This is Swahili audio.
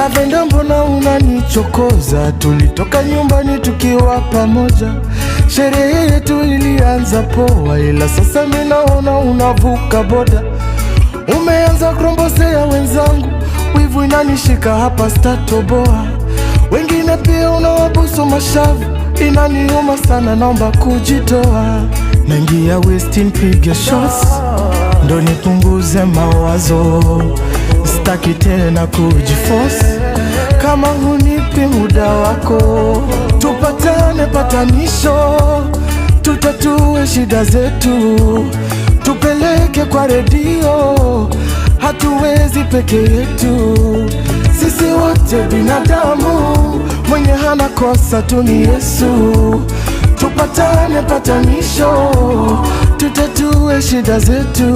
Lavenda, mbona unanichokoza? Tulitoka nyumbani tukiwa pamoja, sherehe yetu ilianza poa, ila sasa mimi naona unavuka boda. Umeanza kurombosea wenzangu, wivu inanishika hapa statoboa. Wengine pia unawabusu mashavu, inaniuma sana, naomba kujitoa. Naingia Westin piga shots, ndo nipunguze mawazo. Sitaki tena kujiforce, kama hunipi muda wako. Tupatane patanisho, tutatue shida zetu. Tupeleke kwa redio, hatuwezi peke yetu. Sisi wote binadamu, mwenye hana kosa tu ni Yesu. Tupatane patanisho, tutatue shida zetu.